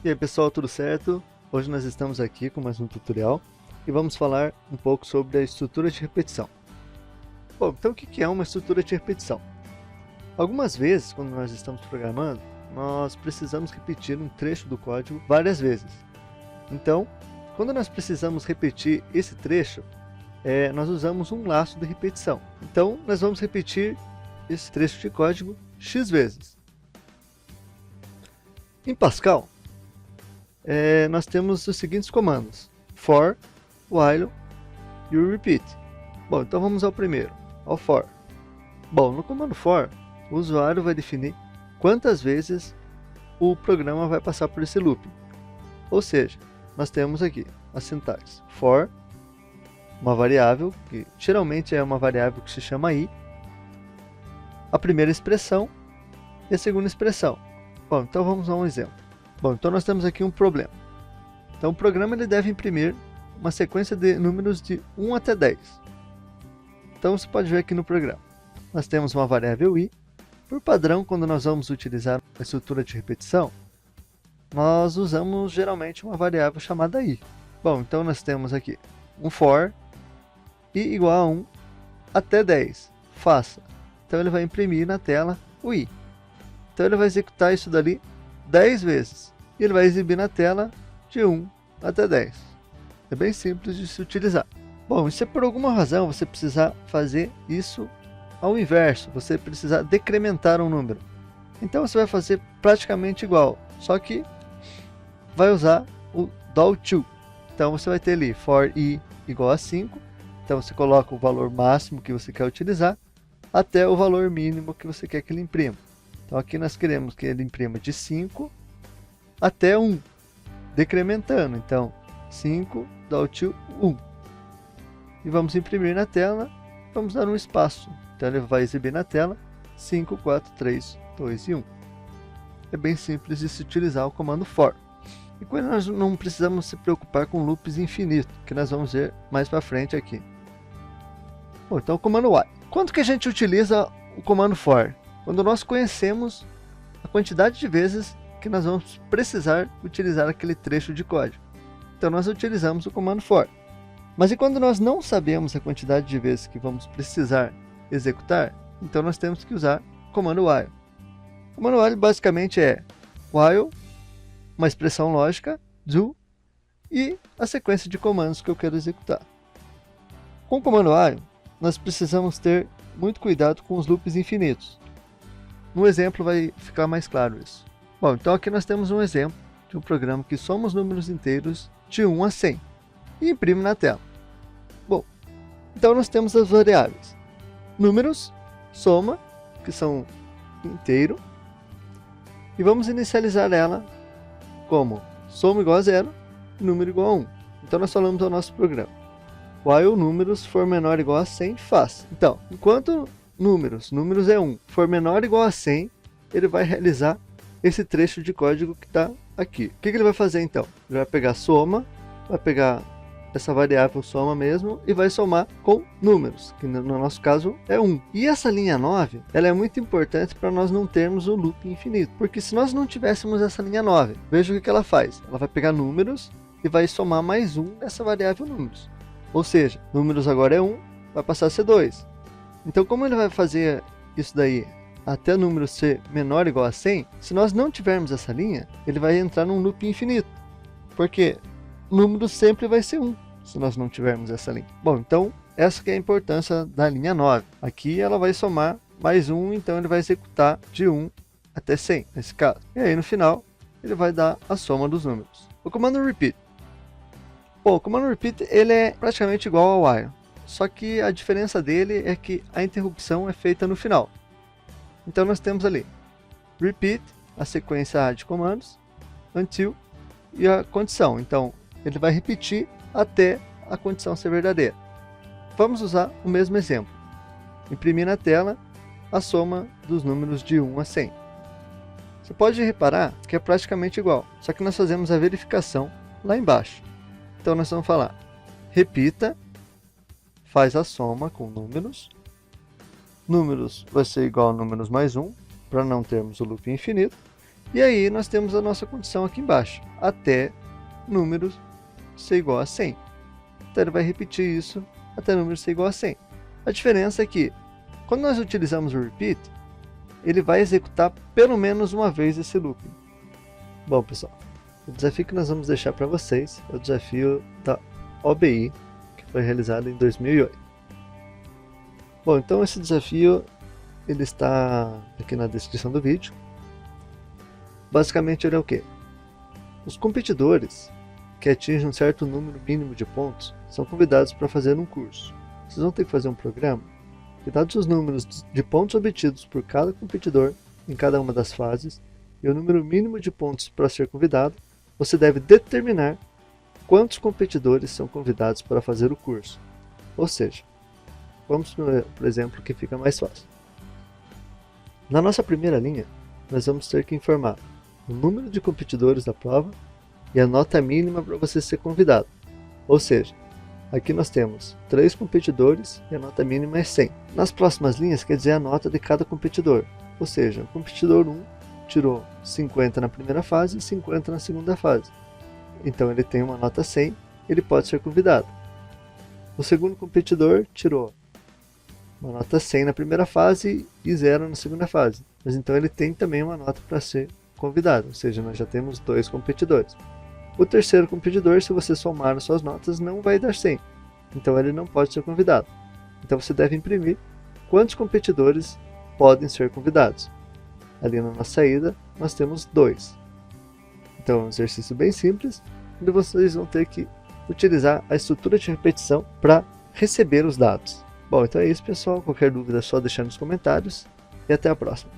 E aí pessoal, tudo certo? Hoje nós estamos aqui com mais um tutorial e vamos falar um pouco sobre a estrutura de repetição. Bom, então o que é uma estrutura de repetição? Algumas vezes, quando nós estamos programando, nós precisamos repetir um trecho do código várias vezes. Então, quando nós precisamos repetir esse trecho, nós usamos um laço de repetição. Então, nós vamos repetir esse trecho de código x vezes. Em Pascal, nós temos os seguintes comandos: for, while e o repeat. Bom, então vamos ao primeiro, ao for. Bom, no comando for, o usuário vai definir quantas vezes o programa vai passar por esse loop. Ou seja, nós temos aqui a sintaxe for, uma variável, que geralmente é uma variável que se chama i, a primeira expressão e a segunda expressão. Bom, então vamos a um exemplo. Bom, então nós temos aqui um problema. Então o programa ele deve imprimir uma sequência de números de 1 até 10. Então você pode ver aqui no programa. Nós temos uma variável i. Por padrão, quando nós vamos utilizar a estrutura de repetição, nós usamos geralmente uma variável chamada i. Bom, então nós temos aqui um for i igual a 1 até 10. Faça. Então ele vai imprimir na tela o i. Então ele vai executar isso dali 10 vezes. E ele vai exibir na tela de 1 até 10. É bem simples de se utilizar. Bom, e se por alguma razão você precisar fazer isso ao inverso, você precisar decrementar um número, então você vai fazer praticamente igual, só que vai usar o do2. Então você vai ter ali for i igual a 5, então você coloca o valor máximo que você quer utilizar até o valor mínimo que você quer que ele imprima. Então aqui nós queremos que ele imprima de 5 até 1, decrementando. Então 5, do2, 1. E vamos imprimir na tela, vamos dar um espaço. Então ele vai exibir na tela 5, 4, 3, 2 e 1. É bem simples de se utilizar o comando for. E quando nós não precisamos se preocupar com loops infinitos, que nós vamos ver mais para frente aqui. Bom, então o comando while. Quando que a gente utiliza o comando for? Quando nós conhecemos a quantidade de vezes que nós vamos precisar utilizar aquele trecho de código. Então nós utilizamos o comando for. Mas e quando nós não sabemos a quantidade de vezes que vamos precisar executar, então nós temos que usar o comando while. O comando while basicamente é while, uma expressão lógica, do, e a sequência de comandos que eu quero executar. Com o comando while, nós precisamos ter muito cuidado com os loops infinitos. No exemplo vai ficar mais claro isso. Bom, então aqui nós temos um exemplo de um programa que soma os números inteiros de 1 a 100 e imprime na tela. Bom, então nós temos as variáveis números, soma, que são inteiro, e vamos inicializar ela como soma igual a 0 e número igual a 1. Então nós falamos ao nosso programa while números for menor ou igual a 100, faça. Então, enquanto números é 1, for menor ou igual a 100, ele vai realizar esse trecho de código que está aqui. O que ele vai fazer então? Ele vai pegar soma, vai pegar essa variável soma mesmo e vai somar com números, que no nosso caso é 1. E essa linha 9, ela é muito importante para nós não termos o loop infinito, porque se nós não tivéssemos essa linha 9, veja o que ela faz. Ela vai pegar números e vai somar mais 1 nessa variável números. Ou seja, números agora é 1, vai passar a ser 2. Então como ele vai fazer isso daí até o número ser menor ou igual a 100, se nós não tivermos essa linha, ele vai entrar num loop infinito, porque número sempre vai ser 1, se nós não tivermos essa linha. Bom, então essa que é a importância da linha 9. Aqui ela vai somar mais 1, então ele vai executar de 1 até 100, nesse caso. E aí no final, ele vai dar a soma dos números. O comando repeat. Bom, o comando repeat ele é praticamente igual ao while, só que a diferença dele é que a interrupção é feita no final. Então nós temos ali repeat, a sequência de comandos, until e a condição. Então ele vai repetir até a condição ser verdadeira. Vamos usar o mesmo exemplo. Imprimir na tela a soma dos números de 1 a 100. Você pode reparar que é praticamente igual, só que nós fazemos a verificação lá embaixo. Então nós vamos falar, repita, faz a soma com números. Números vai ser igual a números mais 1, para não termos o loop infinito. E aí nós temos a nossa condição aqui embaixo, até número ser igual a 100. Então ele vai repetir isso até número ser igual a 100. A diferença é que, quando nós utilizamos o repeat, ele vai executar pelo menos uma vez esse looping. Bom, pessoal, o desafio que nós vamos deixar para vocês é o desafio da OBI, que foi realizado em 2008. Bom, então esse desafio ele está aqui na descrição do vídeo. Basicamente ele é o quê? Os competidores que atingem um certo número mínimo de pontos são convidados para fazer um curso. Vocês vão ter que fazer um programa que, dados os números de pontos obtidos por cada competidor em cada uma das fases e o número mínimo de pontos para ser convidado, você deve determinar quantos competidores são convidados para fazer o curso. Ou seja, vamos por exemplo que fica mais fácil. Na nossa primeira linha, nós vamos ter que informar o número de competidores da prova e a nota mínima para você ser convidado. Ou seja, aqui nós temos 3 competidores e a nota mínima é 100. Nas próximas linhas quer dizer a nota de cada competidor. Ou seja, o competidor 1 tirou 50 na primeira fase e 50 na segunda fase. Então ele tem uma nota 100, ele pode ser convidado. O segundo competidor tirou uma nota 100 na primeira fase e 0 na segunda fase. Mas então ele tem também uma nota para ser convidado, ou seja, nós já temos 2 competidores. O terceiro competidor, se você somar as suas notas, não vai dar 100, então ele não pode ser convidado. Então você deve imprimir quantos competidores podem ser convidados. Ali na nossa saída, nós temos 2. Então é um exercício bem simples, onde vocês vão ter que utilizar a estrutura de repetição para receber os dados. Bom, então é isso, pessoal. Qualquer dúvida é só deixar nos comentários e até a próxima.